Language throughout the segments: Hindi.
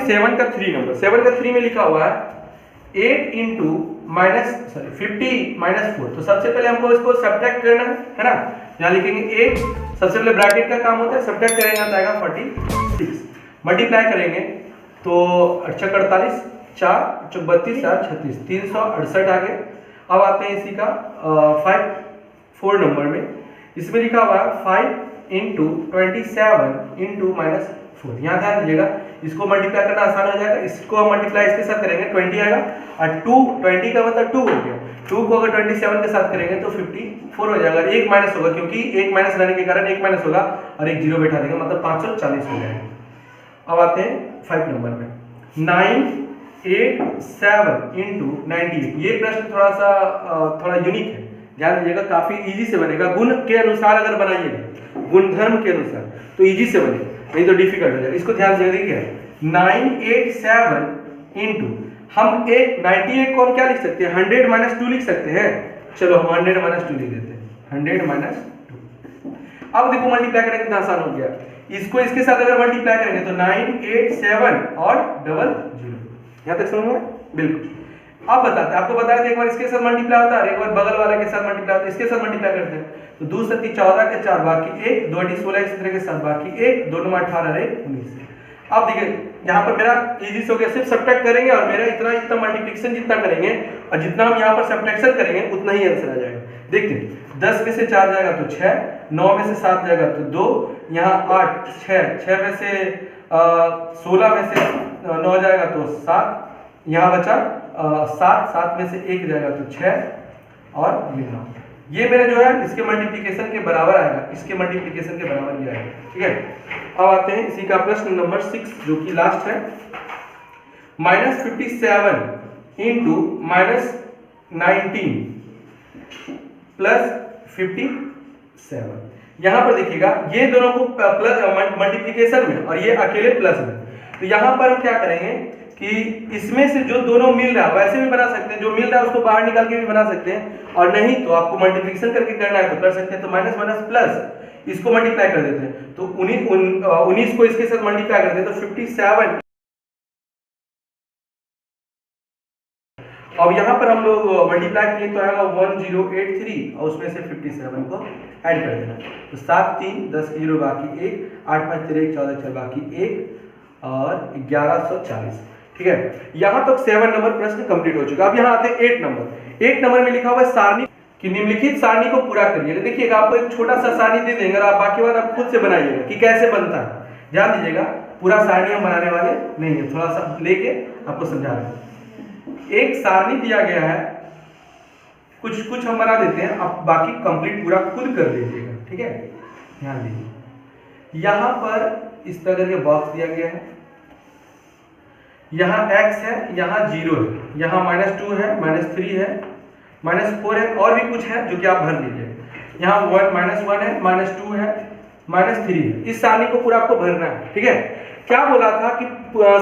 हैं 7 का 3 नंबर। 7 का 3 में लिखा हुआ है 8 इंटू -50 - 4। तो सबसे पहले हमको इसको सब्ट्रैक्ट करना है ना। यहाँ लिखेंगे 8, सबसे पहले ब्रैकेट का काम होता है, सब्ट्रैक्ट करेंगे तो आएगा 46, मल्टीप्लाई करेंगे तो 8 × 48, 4 × 32, 4 × 36, 368 आ गए। अब आते हैं इसी का 4 नंबर में, इसमें लिखा हुआ है 5 इंटू 27 इंटू -4। यहाँ ध्यान दीजिएगा, इसको मल्टीप्लाई करना आसान हो जाएगा। इसको हम मल्टीप्लाई इसके साथ करेंगे 20 आएगा, और 20 का मतलब 2 हो गया। 2 को अगर 27 के साथ करेंगे तो 54 हो जाएगा। एक माइनस होगा क्योंकि एक माइनस रहने के कारण एक माइनस होगा और एक जीरो बैठा देंगे, मतलब 540 हो जाएगा। अब आते हैं 5 नंबर में 987 इंटू 98। ये प्रश्न थोड़ा यूनिक है, ध्यान दीजिएगा, काफी इजी से बनेगा। गुण के अनुसार अगर बनाइएगा, गुणधर्म के अनुसार तो इजी से बनेगा, नहीं तो डिफिकल्ट हो जाएगा। इसको ध्यान से देखिए 987 इंटू, हम 98 को हम क्या लिख सकते हैं, 100 - 2 लिख सकते हैं। चलो हम 100 - 2 लिख देते हैं, 100 - 2। अब देखो मल्टीप्लाई करेंगे कितना आसान हो गया। इसको इसके साथ अगर मल्टीप्लाई करेंगे तो 987 और 00। यहाँ तक समझ में? बिल्कुल। अब बताते हैं, आपको बताया था एक बार इसके साथ मल्टीप्लाई होता है, एक बार बगल वाले के साथ मल्टीप्लाई होता है। इसके साथ मल्टीप्लाई करते हैं तो 2 × 7 = 14 के 4 बाकी 1, 2 × 8 = 16 इसी तरह के साथ बाकी 1, 2 × 9 = 18 19। अब देखिए यहाँ पर मेरा इजी से हो गया, सिर्फ सब्ट्रैक्ट करेंगे और मेरा इतना मल्टीप्लिकेशन जितना करेंगे और जितना हम यहाँ पर सब्ट्रैक्शन करेंगे उतना ही आंसर आ जाएगा। देखते हैं 10 में से 4 जाएगा तो 6, 9 में से 7 जाएगा तो 2, यहाँ 8, 6 में से 16 में से 9 जाएगा तो 7, यहाँ बचा 7 में से 1 जाएगा तो 6 और ये 9। ये मेरा जो है इसके मल्टीप्लिकेशन के बराबर आएगा, इसके मल्टीप्लिकेशन के बराबर ही आएगा। ठीक है, अब आते हैं इसी का प्रश्न नंबर 6 जो कि लास्ट है। -57 इंटू -19 प्लस 57। यहाँ पर देखिएगा ये दोनों को प्लस मल्टीप्लिकेशन में और ये अकेले प्लस में, तो यहाँ पर हम क्या करेंगे कि इसमें से जो दोनों मिल रहा है वैसे भी बना सकते हैं, जो मिल रहा है उसको बाहर निकाल के भी बना सकते हैं, और नहीं तो आपको मल्टीप्लिकेशन करके करना है तो कर सकते हैं। तो माइनस माइनस प्लस इसको मल्टीप्लाई कर देते हैं, तो 19 को इसके साथ मल्टीप्लाई कर देते हैं तो 57। अब यहाँ पर हम लोग मल्टीप्लाई किए तो आएगा 1083 और उसमें से 57 को ऐड कर देना। तो 7 3 10 की 0 बाकी 1, 8 5 13 14 4 बाकी 1 और 1140। ठीक है, यहाँ तक 7 नंबर प्रश्न कंप्लीट हो चुका। अब यहाँ आते हैं 8 नंबर। 8 नंबर में लिखा हुआ है सारणी कि निम्नलिखित सारणी को पूरा करिए। देखिएगा आपको एक छोटा सा सारणी दे देंगे और आप बाकी बात आप खुद से बनाइएगा कि कैसे बनता है। ध्यान दीजिएगा, पूरा सारणी हम बनाने वाले नहीं है, थोड़ा सा लेके आपको समझा रहे हैं। एक सारणी दिया गया है, कुछ हम बना देते हैं, आप बाकी कंप्लीट पूरा खुद कर लीजिएगा। ठीक है, ध्यान दीजिए, यहाँ पर इस तरह के बॉक्स दिया गया है, यहाँ x है, यहाँ 0 है, यहाँ -2 है, -3 है, -4 है और भी कुछ है जो कि आप भर लीजिए। यहाँ -1 है, -2 है, -3 है। इस सारणी को पूरा आपको भरना है। ठीक है, क्या बोला था कि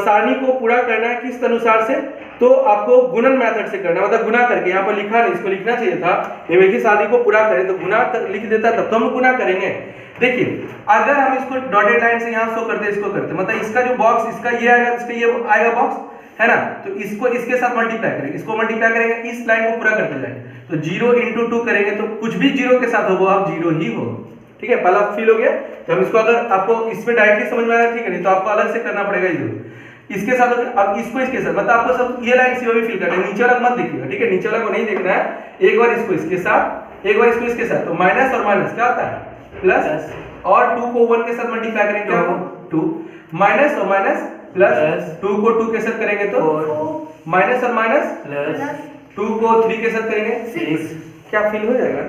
सारणी को पूरा करना है किस अनुसार से, तो आपको गुणन मेथड से करना है, मतलब गुना करके। यहाँ पर लिखा नहीं, इसको लिखना चाहिए था निम्नलिखित सारणी को पूरा करें, तो गुना लिख देता तब तो हम गुना करेंगे। देखिए अगर हम इसको डॉटेड लाइन से यहाँ शो करते इसको करते, मतलब इसका जो बॉक्स इसका ये आएगा, इसका ये आएगा बॉक्स है ना, तो इसको इसके साथ मल्टीप्लाई करेंगे, इसको मल्टीप्लाई करेंगे, इस लाइन को पूरा करते जाएंगे। तो 0 × 2 करेंगे तो कुछ भी 0 के साथ होगा, आप 0 ही होगा। ठीक है, पहला फील हो गया। तो हम इसको अगर आपको इसमें डायरेक्टली समझ में आ रहा है, ठीक है, नहीं तो आपको अलग से करना पड़ेगा इसके साथ। अब इसको इसके साथ, मतलब आपको सब ये लाइन सी भी फील करना है, नीचे वाला मत देखिएगा। ठीक है, नीचे वाला को नहीं देखना है, एक बार इसको इसके साथ, एक बार इसको इसके साथ। तो माइनस और माइनस क्या होता है प्लस, और 2 को 1 के साथ मल्टीप्लाई करेंगे क्या होगा 2, माइनस और माइनस प्लस, 2 को 2 के साथ करेंगे तो माइनस और माइनस प्लस, 2 को 3 के साथ करेंगे 6। क्या फील हो जाएगा।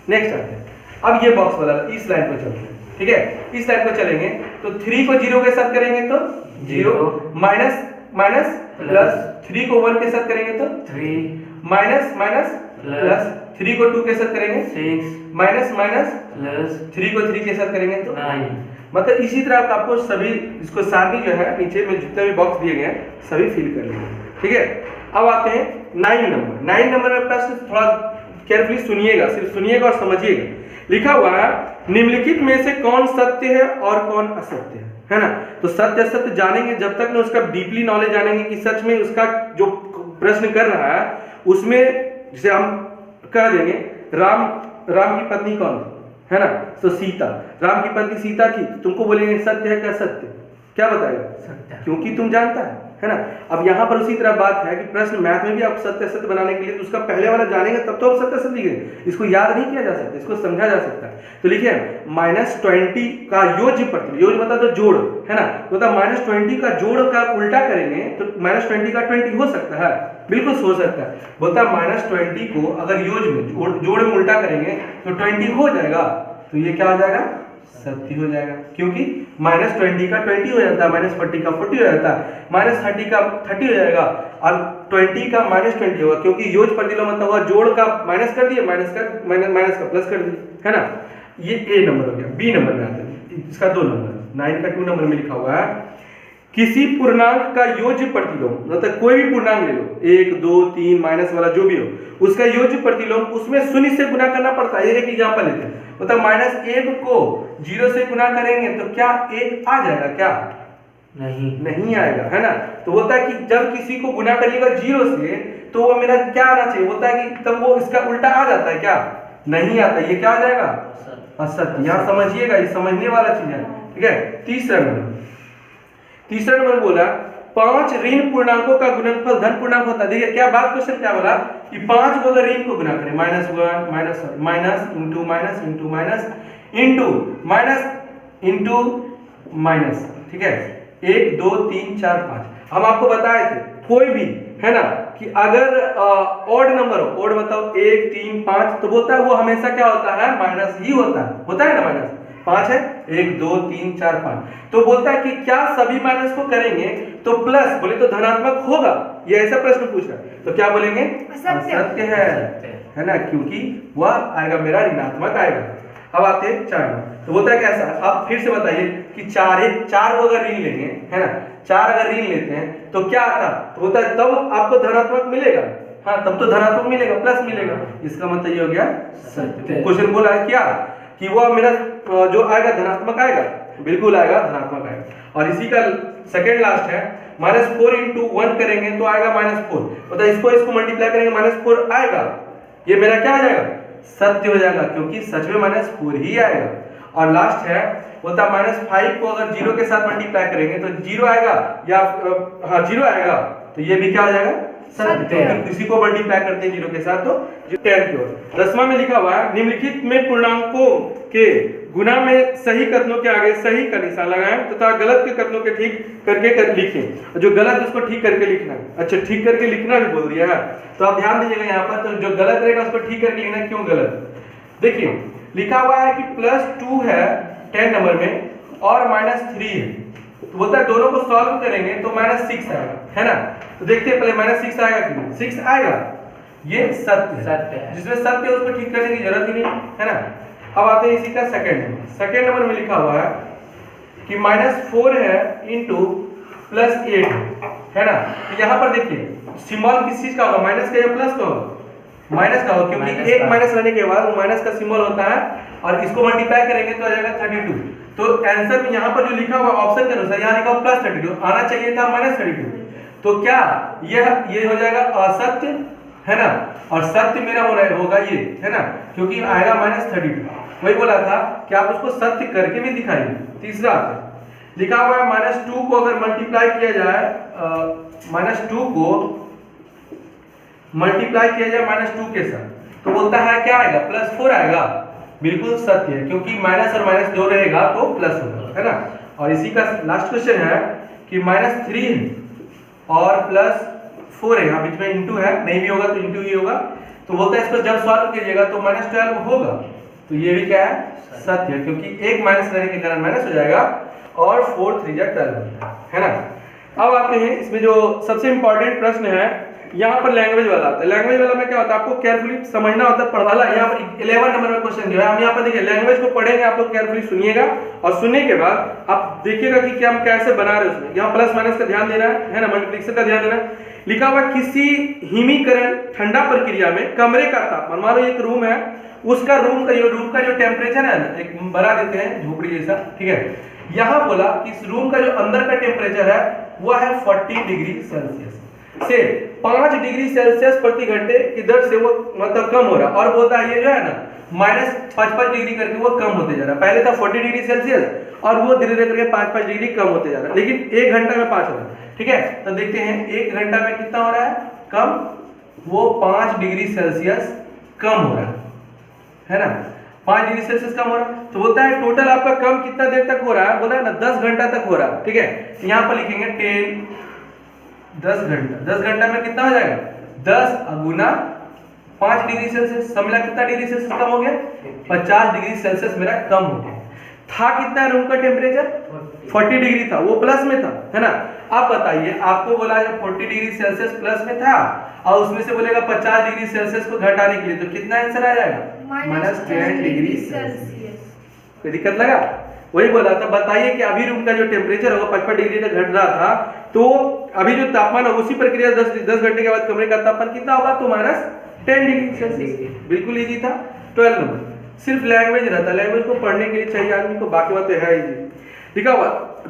नेक्स्ट आते हैं, अब ये बॉक्स वाला इस लाइन पर चलते हैं। ठीक है, इस लाइन पर चलेंगे तो 3 को 0 के साथ करेंगे तो 0, माइनस माइनस प्लस, 3 को 1 के साथ करेंगे तो 3, माइनस माइनस प्लस, 3 को 2 के साथ करेंगे 6, माइनस माइनस प्लस, 3 को 3 के साथ करेंगे तो 9। मतलब इसी तरह आपको सभी इसको सारणी जो है नीचे में जितने भी बॉक्स दिए गए हैं सभी फिल कर लेंगे। ठीक है, अब आते हैं 9 नंबर। 9 नंबर में प्रश्न थोड़ा केयरफुली सुनिएगा, सिर्फ सुनिएगा और समझिएगा। लिखा हुआ है निम्नलिखित में से कौन सत्य है और कौन असत्य है। है ना। तो सत्य असत्य जानेंगे जब तक ना उसका डीपली नॉलेज जानेंगे कि सच में उसका जो प्रश्न कर रहा है उसमें, जैसे हम कह देंगे राम की पत्नी कौन थी, है ना, तो सीता, राम की पत्नी सीता थी, तुमको बोलेंगे सत्य है क्या सत्य, क्या बताएगा सत्य, क्योंकि तुम जानता है ना। अब यहाँ पर उसी तरह बात है कि प्रश्न मैथ में भी आप सत्य असत्य बनाने के लिए तो उसका पहले वाला जानेंगे तब तो आप सत्य असत्य लिखेंगे, इसको याद नहीं किया जा सकता, इसको समझा जा सकता है। तो लिखिए -20 का योज्य प्रतिलोम, योज्य मतलब तो जोड़, है ना, तो -20 का जोड़ का उल्टा करेंगे तो -20 का 20 हो सकता है, बिल्कुल हो सकता है। बोलता है -20 को अगर योज्य में जोड़ में उल्टा करेंगे तो 20 हो जाएगा, तो ये क्या हो जाएगा सत्य हो जाएगा, क्योंकि -20 का 20 हो जाता है, -40 का 40 हो जाता है, -30 का 30 हो जाएगा और 20 का -20 होगा, क्योंकि योज्य प्रतिलोम मतलब हुआ जोड़ का माइनस कर दिए, माइनस का प्लस कर दिए, है ना। ये ए नंबर हो गया। बी नंबर में आते हैं, इसका 2 नंबर 9 का 2 नंबर में लिखा हुआ है किसी पूर्णांक का योज्य प्रतिलोम, मतलब कोई भी पूर्णांक ले लो 1 2 3 माइनस वाला जो भी हो, उसका योज्य प्रतिलोम उसमें शून्य से गुना करना पड़ता है। एक एग्जांपल लेते हैं, मतलब -1 को 0 से गुना करेंगे तो क्या 1 आ जाएगा क्या, नहीं आएगा, है ना। तो होता है कि जब किसी को गुना करिएगा 0 से तो वो मेरा क्या आना चाहिए, होता है कि तब वो इसका उल्टा आ जाता है, क्या नहीं आता, ये क्या आ जाएगा असत्य। यहाँ समझिएगा, ये समझने वाला चीज है, ठीक है। तीसरा नंबर बोला 5 ऋण पूर्णांकों का गुणनफल धन पूर्णांक होता है। देखिए क्या बात, क्वेश्चन क्या बोला कि 5 को अगर ऋण को गुना करें -1 minus into minus into minus into minus into minus, ठीक है, 1 2 3 4 5 हम आपको बताए थे कोई भी, है ना, कि अगर ऑड नंबर हो, ऑड मतलब 1 3 5, तो बोलता है वो हमेशा क्या होता है माइनस ही होता है ना, माइनस 5 है 1 2 3 4 5, तो बोलता है कि क्या सभी माइनस को करेंगे तो प्लस, बोले तो धनात्मक होगा, ये ऐसा प्रश्न पूछ रहा है, तो क्या बोलेंगे सत्य है ना, क्योंकि वह आएगा मेरा ऋणात्मक आएगा। अब आते हैं 4 में, तो बोलता है कैसा, आप फिर से बताइए कि 4 को अगर ऋण लेंगे, है ना, 4 अगर ऋण लेते हैं तो क्या आता, तो बोलता है तब आपको धनात्मक मिलेगा, हाँ तब तो धनात्मक मिलेगा, प्लस मिलेगा, इसका मतलब ये हो गया सत्य। क्वेश्चन बोला है क्या कि वो मेरा जो आएगा धनात्मक आएगा, बिल्कुल आएगा धनात्मक आएगा। और इसी का सेकंड लास्ट है -4 इंटू 1 करेंगे तो आएगा -4, मतलब इसको मल्टीप्लाई करेंगे -4 आएगा, ये मेरा क्या आ जाएगा सत्य हो जाएगा, क्योंकि सच में -4 ही आएगा। और लास्ट है बोलता -5 को अगर 0 के साथ मल्टीप्लाई करेंगे तो 0 आएगा, या हाँ 0 आएगा, तो ये भी क्या हो जाएगा सत्य, किसी को मल्टीप्लाई करते हैं 0 के साथ तो 10 की ओर। 10वां में लिखा हुआ है निम्नलिखित में पूर्णांकों के गुना में सही कथनों के आगे सही का निशान लगाएं तथा गलत के कथनों के ठीक करके लिखें, जो गलत उसको ठीक करके लिखना है। अच्छा, ठीक करके लिखना भी बोल दिया है, तो आप ध्यान दीजिएगा यहाँ पर, तो जो गलत रहेगा उसको ठीक करके लिखना। क्यों गलत, देखिए लिखा हुआ है कि +2 है 10 नंबर में और -3 है, तो बोलता है दोनों को सॉल्व करेंगे तो -6 आएगा, है ना। तो देखते हैं पहले -6 आएगा कि नहीं, 6 आएगा, ये सत्य है, जिसमें सत्य है उसको ठीक करने की जरूरत ही नहीं, है ना। अब आते हैं इसी का सेकंड नंबर में लिखा हुआ है कि -4 है इंटू +8 है ना। तो यहाँ पर देखिए सिंबल किस चीज का होगा, माइनस का या प्लस का होगा, माइनस का होगा, क्योंकि एक माइनस रहने के बाद वो माइनस का सिंबल होता है, और इसको मल्टीप्लाई करेंगे तो आ जाएगा 32। तो आंसर में यहाँ पर जो लिखा हुआ ऑप्शन के अनुसार यहाँ लिखा हुआ +32, आना चाहिए था -32, तो क्या ये हो जाएगा असत्य, है ना, और सत्य मेरा होगा ये, है ना, क्योंकि आएगा -32। वही बोला था कि आप उसको सत्य करके भी दिखाइए। तीसरा लिखा हुआ है -2 को अगर मल्टीप्लाई किया जाए, -2 को मल्टीप्लाई किया जाए -2 के साथ, तो बोलता है क्या आएगा +4 आएगा, बिल्कुल सत्य है, क्योंकि माइनस और माइनस जो रहेगा तो प्लस होगा, है ना। और इसी का लास्ट क्वेश्चन है कि -3 और +4 है, यहाँ बीच में इंटू है, नहीं भी होगा तो इंटू ही होगा, तो बोलता है इसको जब सॉल्व कीजिएगा तो -12 होगा, तो ये भी क्या है सत्य है, क्योंकि एक माइनस रहने के कारण माइनस हो जाएगा और 4 3 12 है ना। अब आते हैं इसमें जो सबसे इंपॉर्टेंट प्रश्न है, यहाँ पर लैंग्वेज वाला आता है। लैंग्वेज वाला में क्या होता है, आपको केयरफुली समझना होता है, पढ़वाला। यहाँ पर 11 नंबर में क्वेश्चन जो है, हम यहाँ पर देखिए लैंग्वेज को पढ़ेंगे, आप लोग केयरफुली सुनिएगा, और सुनने के बाद आप देखिएगा कि क्या हम कैसे बना रहे हैं उसमें। यहाँ प्लस माइनस का ध्यान देना है ना, मल्टीप्लिकेशन का ध्यान देना है। लिखा हुआ किसी हिमीकरण ठंडा प्रक्रिया में कमरे का तापमान, मान लो एक रूम है, उसका रूम का जो टेम्परेचर है ना, एक बना देते हैं झोपड़ी जैसा, ठीक है, यहाँ बोला कि इस रूम का जो अंदर का टेम्परेचर है वो है 40 डिग्री सेल्सियस से 5 डिग्री सेल्सियस प्रति घंटे की दर से वो मतलब कम हो रहा है। और बोलता है ये जो है ना -55 डिग्री करके वो कम होते जा रहा है। पहले था 40 डिग्री सेल्सियस और वो धीरे धीरे करके 5 डिग्री कम होते जा रहा है, लेकिन 1 घंटा में 5 हो रहा है। ठीक है, तो देखते हैं 1 घंटा में कितना हो रहा है कम, वो 5 डिग्री सेल्सियस कम हो रहा है ना, 5 डिग्री सेल्सियस कम हो रहा है। तो बोलता है टोटल आपका कम कितना देर तक हो रहा है, बोला है ना 10 घंटा तक हो रहा है। ठीक है, यहाँ पर लिखेंगे 10 घंटा, 10 घंटा में कितना हो जाएगा 10 गुना 5 डिग्री सेल्सियस, समझा कितना डिग्री सेल्सियस कम हो गया, 50 डिग्री सेल्सियस मेरा कम हो गया। था कितना रूम का टेम्परेचर 40 डिग्री था, वो प्लस में था, है ना। अब बताइए आपको बोला जब 40 डिग्री सेल्सियस प्लस में था और उसमें से बोलेगा 50 डिग्री सेल्सियस को घटाने के लिए, तो कितना आंसर आ जाएगा -10 डिग्री सेल्सियस। कोई दिक्कत लगा? वही बोला था, बताइए कि अभी रूम का जो टेम्परेचर होगा 55 डिग्री तक घट रहा था, तो अभी जो तापमान है उसी प्रक्रिया 10 घंटे के बाद कमरे का तापमान कितना होगा, तो -10 डिग्री सेल्सियस। बिल्कुल इजी था। 12 नंबर सिर्फ लैंग्वेज रहता है, लैंग्वेज को पढ़ने के लिए चाहिए आदमी को, बाकी बात तो है इजी। लिखा हुआ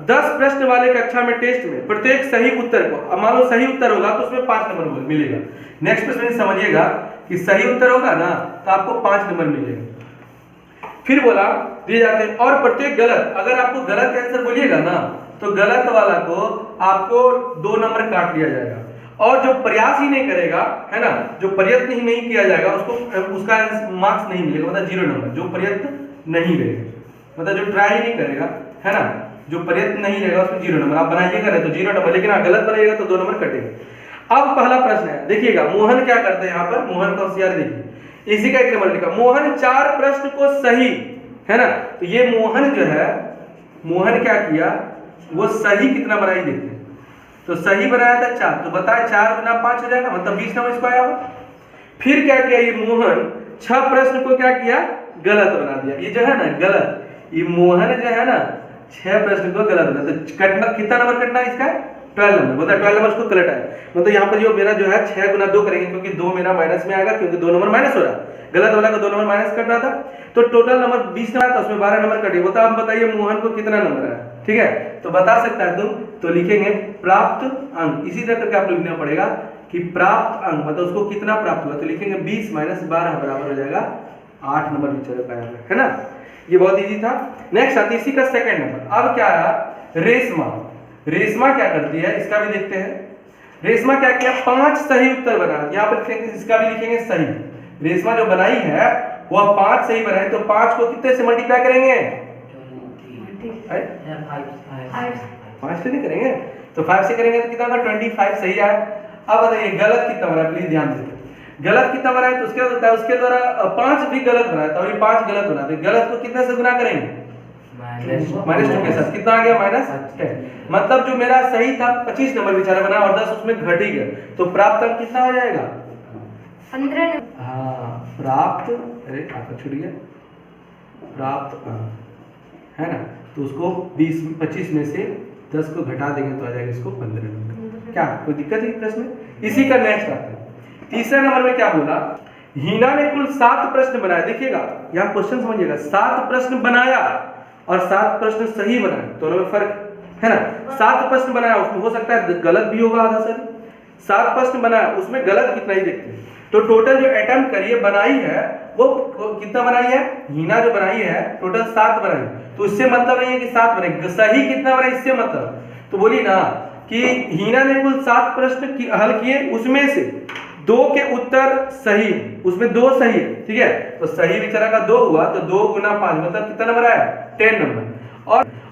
10 प्रश्न वाले कक्षा में टेस्ट में प्रत्येक सही उत्तर को, अब मान लो सही उत्तर होगा तो उसमें 5 नंबर मिलेगा। नेक्स्ट प्रश्न समझिएगा कि सही उत्तर होगा ना तो आपको 5 नंबर मिलेगा। फिर बोला दिए जाते हैं और प्रत्येक गलत, अगर आपको गलत आंसर बोलिएगा ना तो गलत वाला को आपको 2 नंबर काट दिया जाएगा, और जो प्रयास ही नहीं करेगा, है ना, जो प्रयत्न ही नहीं किया जाएगा उसको उसका मार्क्स नहीं मिलेगा, मतलब 0 नंबर। जो प्रयत्न नहीं रहेगा, मतलब जो ट्राई नहीं करेगा, है ना, जो प्रयत्न नहीं रहेगा उसमें 0 नंबर। आप बनाइएगा ना तो 0 नंबर, लेकिन आप गलत बनाइएगा तो 2 नंबर कटेगा। अब पहला प्रश्न है, देखिएगा मोहन क्या करते हैं यहाँ पर, मोहन का होशियारी देखिए, इसी का एक नंबर लिखा, मोहन 4 प्रश्न को सही, है ना, तो ये मोहन जो है, मोहन क्या किया, वो सही कितना बनाई देखते हैं, तो सही बनाया था 4, तो बताए 4 गुना 5 हो जाएगा, मतलब 20 नंबर इसको आया होगा। फिर क्या किया ये मोहन 6 प्रश्न को क्या किया, गलत बना दिया। ये जो है ना गलत, ये मोहन जो है ना 6 प्रश्न को गलत बना, तो कटना कितना नंबर कटना है इसका, 12 नंबर, मतलब 12 नंबर इसको गलत आया। मतलब यहाँ पर जो मेरा जो है 6 गुना 2 करेंगे, क्योंकि 2 मेरा माइनस में आएगा, क्योंकि 2 नंबर माइनस हो रहा है, गलत वाला का 2 नंबर माइनस कट रहा था, तो टोटल नंबर 20 नंबर था, उसमें 12 नंबर कटे। बता आप बताइए मोहन को कितना नंबर है, ठीक है, तो बता सकता है तुम, तो लिखेंगे प्राप्त अंक, इसी तरह करके आप लिखना पड़ेगा कि प्राप्त अंक मतलब उसको कितना प्राप्त हुआ, तो लिखेंगे 20 - 12 बराबर हो जाएगा 8 नंबर विचार पाया, है ना। ये बहुत इजी था। नेक्स्ट आती इसी का सेकंड नंबर। अब क्या आया, रेशमा, रेशमा क्या करती है इसका भी देखते हैं। रेशमा क्या किया, 5 सही उत्तर बना, यहाँ पर इसका भी लिखेंगे सही। रेशमा जो बनाई है वह 5 सही बनाई, तो 5 को कितने से मल्टीप्लाई करेंगे, 5 से नहीं करेंगे, तो 5 से करेंगे तो कितना होगा, 25 सही आया। अब बताइए गलत कितना बना, प्लीज ध्यान दीजिए, गलत कितना बना है, तो उसके होता है उसके द्वारा 5 भी गलत बनाया था, और ये 5 गलत बना, तो गलत को कितने से गुना करेंगे, -2 के साथ, कितना आ गया -10, मतलब जो मेरा सही था 25 नंबर बेचारा बना और 10 उसमें घट ही गया, तो प्राप्त अंक कितना हो जाएगा 15। हाँ प्राप्त, अरे आपका छूट गया, प्राप्त अंक, है ना, तो उसको 25 में से 10 को घटा देंगे तो आ जाएगा इसको 15 नंबर। क्या कोई दिक्कत है प्रश्न में? इसी का नेक्स्ट आता है, तीसरे नंबर में क्या बोला, हीना ने कुल 7 प्रश्न बनाए। देखिएगा यहाँ क्वेश्चन समझिएगा, 7 प्रश्न बनाया और 7 प्रश्न सही बनाए, दोनों में फर्क है ना। 7 प्रश्न बनाया, उसमें हो सकता है गलत भी होगा आधा सर, 7 प्रश्न बनाया उसमें गलत कितना ही देखते हैं, तो टोटल जो अटेम्प्ट करिए बनाई है वो कितना बनाई है, हीना जो बनाई है टोटल 7 बनाई, तो इससे मतलब नहीं है कि 7 बने, सही कितना बना इससे मतलब, तो बोली ना कि हीना ने कुल 7 प्रश्न हल किए, उसमें से 2 के उत्तर सही, उसमें 2 सही है, ठीक है, तो सही बेचारा का 2 हुआ, तो 2 गुना 5 मतलब कितना नंबर आया 10 नंबर।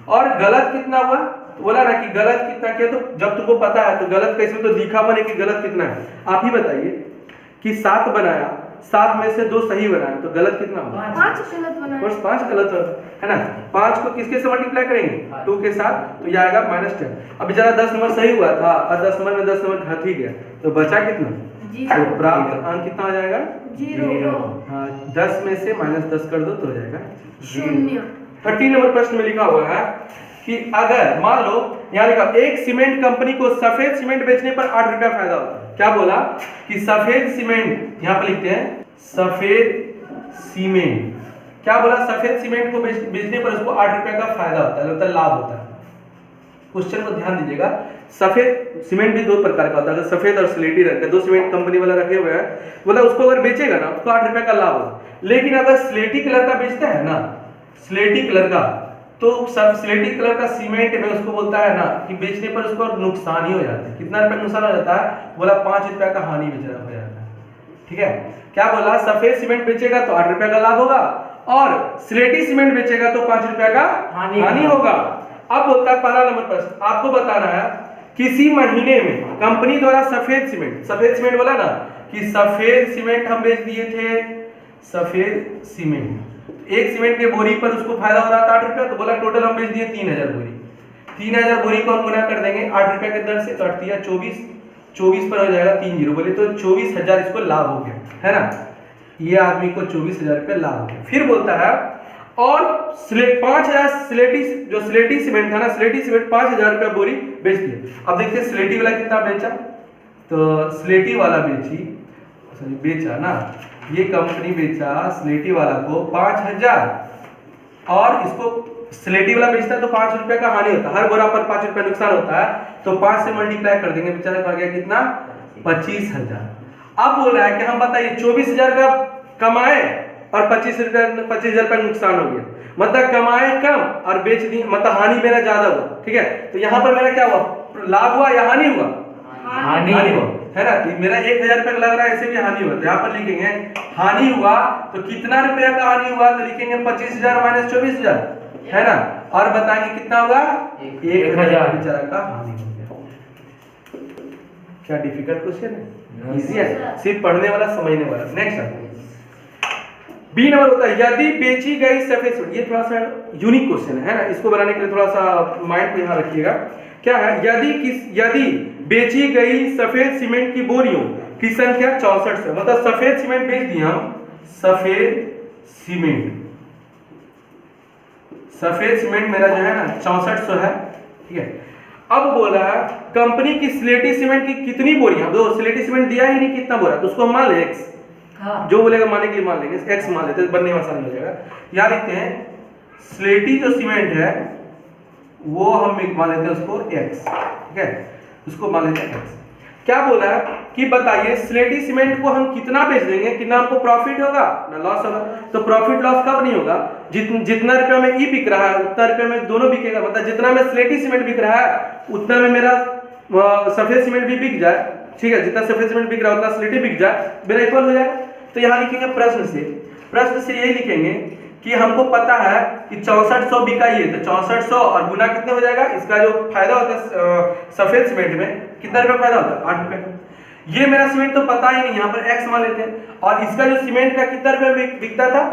और गलत कितना हुआ, तो बोला ना कि गलत कितना किया, तो जब तुमको पता है तो गलत कैसे, तो लिखा बने कि गलत कितना है, आप ही बताइए कि 7 बनाया, 7 में से 2 सही बनाया, तो गलत कितना हुआ, 5 गलत बनाया, बस 5 गलत है ना। 5 को किसके से मल्टीप्लाई करेंगे, 2 के साथ, तो ये आएगा -10। अब बेचारा 10 नंबर सही हुआ था और 10 नंबर में 10 नंबर घट ही गया, तो बचा कितना, तो प्राप्त अंक कितना आ जाएगा 0। हाँ 10 में से -10 कर दो तो हो जाएगा 0। 13 नंबर प्रश्न में लिखा हुआ है कि अगर मान लो यहाँ लिखा एक सीमेंट कंपनी को सफेद सीमेंट बेचने पर 8 रुपया फायदा होता है। क्या बोला कि सफेद सीमेंट, यहाँ पर लिखते हैं सफेद सीमेंट क्या बोला, सफेद सीमेंट को बेचने पर उसको 8 रुपए का फायदा होता है, मतलब लाभ होता है। क्वेश्चन को ध्यान दीजिएगा, सफेद सीमेंट भी दो प्रकार का होता है, सफेद और स्लेटी रंग का, दो सीमेंट कंपनी वाला रखे हुए हैं, बोला उसको अगर बेचेगा ना उसको 8 रुपए का लाभ होगा। लेकिन अगर स्लेटी कलर का बेचता है ना, स्लेटी कलर का, तो सब स्लेटी कलर का सीमेंट में उसको बोलता है ना कि बेचने पर उसको नुकसान ही हो जाता है। कितना रुपए नुकसान हो जाता है, बोला 5 रुपए का हानि बेचना हो जाता है। ठीक है, क्या बोला, सफेद सीमेंट बेचेगा तो 8 रुपए का लाभ होगा और स्लेटी सीमेंट बेचेगा तो 5 रुपए का हानि होगा। अब बोलता है पहला नंबर प्रश्न, आपको बताना है किसी महीने में कंपनी द्वारा सफेद सीमेंट बोला ना कि सफेद सीमेंट हम बेच दिए थे, सफेद सीमेंट एक सीमेंट के बोरी पर उसको फायदा हो रहा था 8 रुपया, तो बोला टोटल हम बेच दिए 3000 बोरी। 3000 बोरी को हम गुना कर देंगे 8 रुपए के दर से, तो 8 या 24 पर हो जाएगा 3 जीरो, बोले तो 24,000 इसको लाभ हो गया, है ना। ये आदमी को 24,000 रुपये लाभ हो गया। फिर बोलता है और 5,000 स्लेटी सीमेंट था ना, स्लेटी सीमेंट 5,000 रुपये बोरी बेच दिए। अब देखते हैं स्लेटी वाला कितना बेचा, तो स्लेटी वाला बेचा ना, ये कंपनी बेचा स्लेटी वाला को 5,000 और इसको स्लेटी वाला बेचता है तो 5 रुपए का हानि होता है, हर बोरा पर 5 रुपए नुकसान होता है, तो 5 से मल्टीप्लाई कर देंगे, बेचारा का आ गया कितना, 25,000। अब बोल रहा है कि हम बताइए 24,000 का कमाए और 25,000 रुपए नुकसान हो गया, मतलब कमाए कम और बेच दी, मतलब हानि मेरा ज्यादा हुआ। ठीक है, तो यहाँ पर मेरा क्या हुआ, लाभ हुआ या हानि हुआ, हानि हुआ, है ना। मेरा 1,000 रुपए लग रहा है, ऐसे भी हानि हुआ, तो यहाँ पर लिखेंगे हानि हुआ, तो कितना रुपया का हानि हुआ, तो लिखेंगे 25,000 माइनस 24,000, है ना, और बताएंगे कितना होगा, 1,000 बेचारा का हानि हो गया। क्या डिफिकल्ट क्वेश्चन है, इजी है, सिर्फ पढ़ने वाला समझने वाला। नेक्स्ट बी नंबर होता है, यदि बेची गई सफेद सीमेंट, ये थोड़ा सा यूनिक क्वेश्चन है ना, इसको बनाने के लिए थोड़ा सा माइंड को यहाँ रखिएगा। क्या है, यदि बेची गई सफेद सीमेंट की बोरियों की संख्या 64 है, मतलब सफेद सीमेंट बेच दिया हम, सफेद सीमेंट मेरा जो है ना 6400 है। ठीक है, अब बोला कंपनी की स्लेटी सीमेंट की कितनी बोरियां, दो स्लेटी सीमेंट दिया ही नहीं कितना बोरा, तो उसको हम मान ले x, जो बोलेगा मानने के लिए मान लेंगे, x मान लेते हैं, बनने में आसानी हो जाएगा। यहाँ लिखते हैं स्लेटी जो सीमेंट है वो हम मान लेते हैं उसको x, ठीक है, उसको मान लेते हैं x। क्या बोला है कि बताइए स्लेटी सीमेंट को हम कितना बेच देंगे, कितना हमको प्रॉफिट होगा ना लॉस होगा, तो प्रॉफिट लॉस कब नहीं होगा, जितना रुपया में ई बिक रहा है उतना रुपया में दोनों बिकेगा, मतलब जितना में स्लेटी सीमेंट बिक रहा है उतना में मेरा सफेद सीमेंट भी बिक जाए। ठीक है, जितना सफेद सीमेंट बिक रहा है उतना स्लेटी बिक जाए, मेरा इक्वल हो जाएगा। तो यहाँ लिखेंगे प्रश्न से यही लिखेंगे कि हमको पता है कि 6400 बिका ही है, तो 6400 और गुना कितने हो जाएगा, इसका जो फायदा होता है सफेद सीमेंट में कितना रुपया फायदा होता है, 8 रुपए। ये मेरा सीमेंट तो पता ही नहीं, यहाँ पर x मान लेते हैं, और इसका जो सीमेंट का कितना रुपया बिकता था,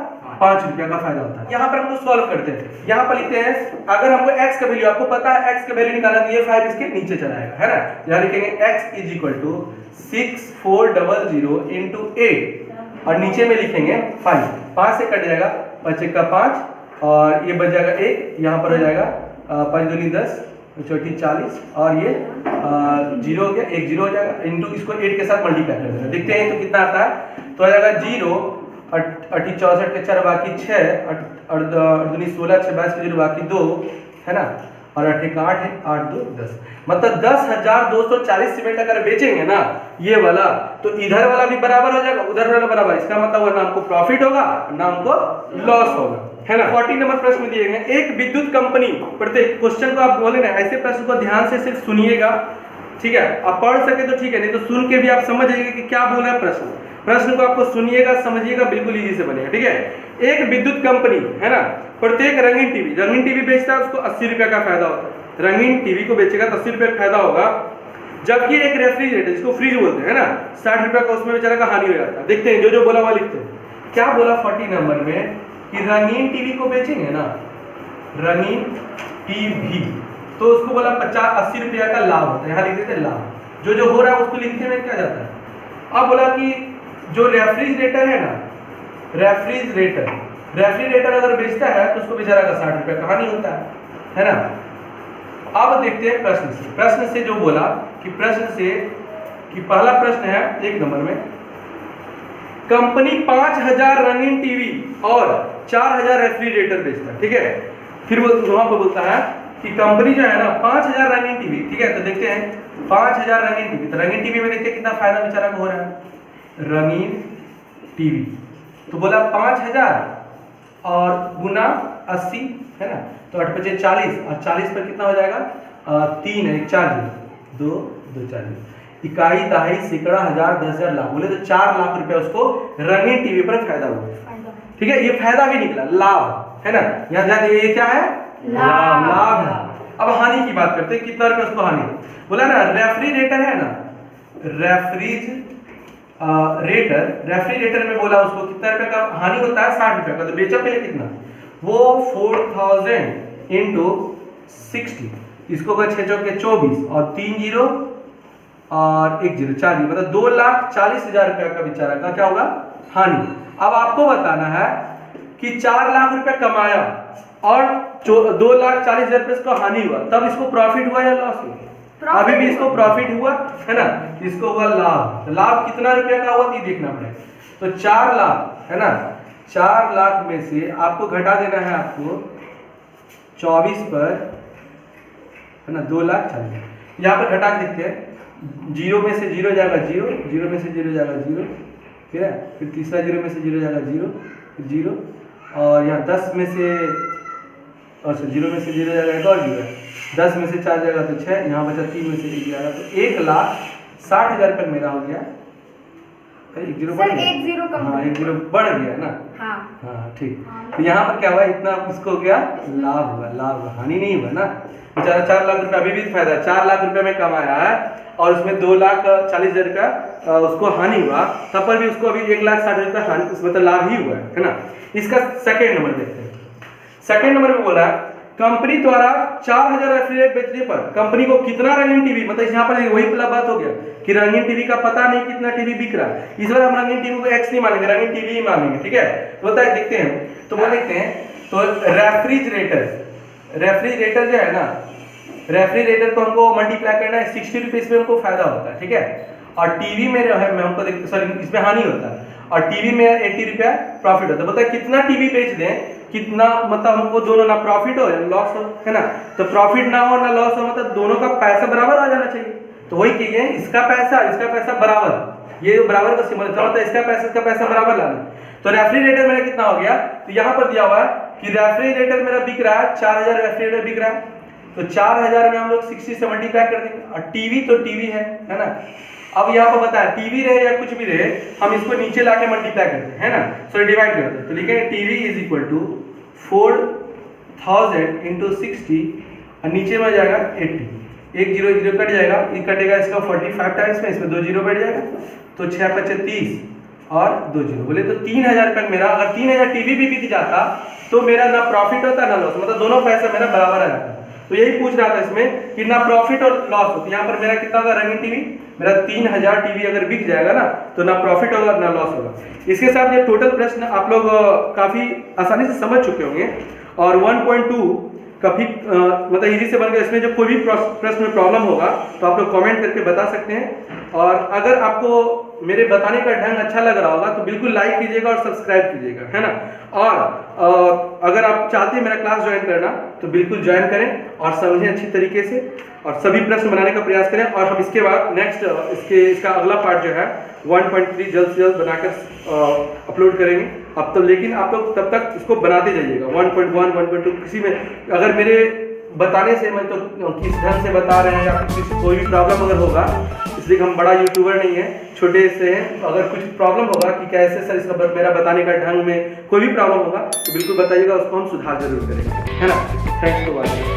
5 रुपया का फायदा होता है। यहाँ पर हमको सॉल्व करते हैं, यहाँ पर लिखते हैं अगर हमको x का वैल्यू, आपको पता है x का वैल्यू निकालना, तो ये 5 इसके नीचे चला आएगा, है ना। यहाँ लिखेंगे x is equal to 6400 into 8 और नीचे में लिखेंगे 5 से कट जाएगा, 5 का 5 और ये बच जाएगा 1, यहाँ पर हो जाएगा 5 दूनी 10 चौटी 40 और ये 0 हो गया, 1 0 हो जाएगा, इंटू इसको 8 के साथ मल्टीप्लाई कर देना, देखते हैं तो कितना आता है, तो आ जाएगा 0 80 64 के 4 बाकी 6 और 2 16 6 22 के 0 बाकी 2, है ना, और 8 का 8 है, 8 2 10, मतलब 10,240 सीमेंट अगर बेचेंगे ना ये वाला, तो इधर वाला भी बराबर हो जाएगा, उधर वाला बराबर, इसका मतलब ना हमको प्रॉफिट होगा ना हमको लॉस होगा, है ना। 40 नंबर प्रश्न दिए गए, एक विद्युत कंपनी, प्रत्येक क्वेश्चन को आप बोले ना ऐसे प्रश्न को ध्यान से सिर्फ सुनिएगा, ठीक है, आप पढ़ सके तो ठीक है, नहीं तो सुन के भी आप समझ जाइएगा कि क्या बोल रहा है प्रश्न को आपको सुनिएगा समझिएगा, बिल्कुल इजी से बनेगा। ठीक है, एक विद्युत कंपनी है ना, प्रत्येक रंगीन टीवी बेचता है, उसको 80 रुपया का फायदा होता है, रंगीन टीवी को बेचेगा तो 80 रुपया फायदा होगा, जबकि एक रेफ्रिजरेटर जिसको फ्रिज बोलते हैं ना 60 रुपया का, उसमें बेचारा का हानि हो जाता है। देखते हैं जो बोला हुआ लिखते हैं। क्या बोला 40 नंबर में कि रंगीन टीवी को बेचेंगे ना, रंगीन टीवी, तो उसको बोला 80 रुपया का लाभ होता है, यहाँ लिख देते लाभ, जो हो रहा है उसको लिखने में क्या जाता है। अब बोला कि जो रेफ्रिजरेटर है ना, रेफ्रिजरेटर अगर बेचता है तो उसको बेचारा का 60 रुपया का हानि होता है ना। अब देखते हैं प्रश्न से जो बोला कि पहला प्रश्न है 1 नंबर में, कंपनी 5000 रंगीन टीवी और 4000 रेफ्रिजरेटर बेचता है, ठीक है। फिर वो वहां पर बोलता है कि कंपनी जो है ना 5000 रंगीन टीवी, ठीक है। तो देखते हैं 5000 रंगीन टीवी, तो रंगीन टीवी में देखते हैं कितना फायदा बेचारा को हो रहा है। रंगीन टीवी तो बोला 5000 और गुना 80 है ना, तो 8 बचे 40 और 40 पर कितना हो जाएगा 3 है 40 2 2 40 इकाई दहाई सैकड़ा हजार 10,000 लाख, बोले तो 4 लाख रुपया उसको रंगीन टीवी पर फायदा हुआ, ठीक है। ये फायदा भी निकला, लाभ है ना। यहाँ ये क्या है लाभ है। अब हानि की बात करते हैं, कितना रुपया उसको हानि बोला ना। रेफ्रिजरेटर है ना, रेफ्रिजरेटर में बोला उसको कितना रुपए का हानि होता है 60 रुपए का, तो बेचा पहले कितना वो 4000 इंटू 60, इसको अगर 6 चौके 24 और 3 जीरो और 1 जीरो 4 जीरो, मतलब 2,40,000 रुपया का बेचारा का क्या होगा हानि। अब आपको बताना है कि 4 लाख रुपया कमाया और 2,40,000 रुपये इसको हानि हुआ, तब इसको प्रॉफिट हुआ या लॉस हुआ? अभी भी इसको प्रॉफिट हुआ है ना, इसको हुआ लाभ। तो लाभ कितना रुपया का हुआ ये देखना पड़ेगा। तो 4 लाख है ना, 4 लाख में से आपको घटा देना है आपको 24 पर है ना 2,40,000। यहाँ पर घटा के देखते हैं, 0 में से 0 जाएगा 0, 0 में से 0 जाएगा 0, ठीक है। फिर तीसरा 0 में से 0 जाएगा 0, फिर 0 और यहाँ 10 में से 0 में से 0 जाएगा एक और 0 है, 10 में से 4 जाएगा तो 6, यहाँ बचा 3 में से 1 जाएगा तो 1,60,000 रुपये मेरा हो गया। एक जीरो बढ़ गया, एक जीरो बढ़ गया ना। हाँ ठीक। तो यहाँ पर क्या हुआ, इतना इसको क्या लाभ हुआ, लाभ हानि नहीं हुआ ना। बेचारा 4 लाख रुपया अभी भी फायदा, 4 लाख रुपये में कमाया है और उसमें 2,40,000 का उसको हानि हुआ, तब पर भी उसको अभी 1,60,000 रुपया हानि मतलब लाभ ही हुआ है ना। इसका सेकेंड नंबर देखते हैं। सेकेंड नंबर में बोला कंपनी द्वारा 4,000 रेफ्रिजरेटर बेचने पर कंपनी को कितना रंगीन टीवी, मतलब यहाँ पर वही बात हो गया कि रंगीन टीवी का पता नहीं कितना टीवी बिक रहा है। इस बार हम रंगीन टीवी को एक्स नहीं मानेंगे, रंगीन टीवी ही मानेंगे, ठीक है। तो होता है देखते हैं, तो वो देखते हैं तो रेफ्रिजरेटर जो है ना, रेफ्रिजरेटर को हमको मल्टीप्लाई करना है 60 रुपीज में हमको फायदा होता है, ठीक है। और टीवी में जो है मैं हमको देखते सॉरी इसमें हानि होता है और टीवी में 80 रुपया प्रॉफिट होता है। बताए कितना टीवी बेच दें कितना मतलब हमको दोनों ना प्रॉफिट हो या लॉस हो, है ना। तो प्रॉफिट ना हो ना लॉस हो, मतलब दोनों का पैसा बराबर आ जाना चाहिए। तो वही चीजें इसका पैसा बराबर, ये जो बराबर का सिंबल होता है इसका पैसा बराबर लाना। तो रेफ्रिजरेटर मेरा कितना हो गया, तो यहाँ पर दिया हुआ है कि रेफ्रिजरेटर मेरा बिक रहा है 4,000 रेफ्रिजरेटर बिक रहा है, तो 4,000 में हम लोग 60 से मल्टीप्लाई कर देंगे। और टीवी तो टीवी है ना। अब यहाँ पर बताया टीवी रहे या कुछ भी रहे, हम इसको नीचे लाके मल्टीप्लाई करते हैं, है ना। सो डिवाइड करते हैं, तो लिखेंगे TV is equal to 4,000 into 60 और नीचे में जाएगा 80, 1 जीरो 1 जीरो कट जाएगा, ये कटेगा इसका 45 टाइम्स में, इसमें 2 जीरो बैठ जाएगा, तो 6 × 5 = 30 और 2 जीरो, बोले तो 3,000 का मेरा, अगर 3,000 टीवी भी बिक जाता तो मेरा ना प्रॉफिट होता ना लॉस, मतलब दोनों पैसा मेरा बराबर आ जाता। तो यही पूछ रहा था इसमें कि ना प्रॉफिट और लॉस होता। यहाँ पर मेरा कितना होगा रंगीन टीवी, मेरा 3,000 टीवी अगर बिक जाएगा ना तो ना प्रॉफिट होगा ना लॉस होगा। इसके साथ ये टोटल प्रश्न आप लोग काफी आसानी से समझ चुके होंगे और 1.2 काफी मतलब इजी से बन गया। इसमें जो कोई भी प्रश्न में प्रॉब्लम होगा तो आप लोग कमेंट करके बता सकते हैं। और अगर आपको मेरे बताने का ढंग अच्छा लग रहा होगा तो बिल्कुल लाइक कीजिएगा और सब्सक्राइब कीजिएगा, है ना। और अगर आप चाहते हैं मेरा क्लास ज्वाइन करना तो बिल्कुल ज्वाइन करें और समझें अच्छी तरीके से और सभी प्रश्न बनाने का प्रयास करें। और हम इसके बाद नेक्स्ट इसका अगला पार्ट जो है 1.3 जल्द से जल्द बनाकर अपलोड करेंगे। अब तो लेकिन आप लोग तब तक इसको बनाते जाइएगा। 1.1 1.2 किसी में अगर मेरे बताने से मैं तो किस ढंग से बता रहे हैं या फिर कोई भी प्रॉब्लम अगर होगा, इसलिए हम बड़ा यूट्यूबर नहीं है, छोटे से हैं, तो अगर कुछ प्रॉब्लम होगा कि कैसे सर इसका मेरा बताने का ढंग में कोई भी प्रॉब्लम होगा तो बिल्कुल बताइएगा, उसको हम सुधार जरूर करेंगे, है ना। Thanks for watching.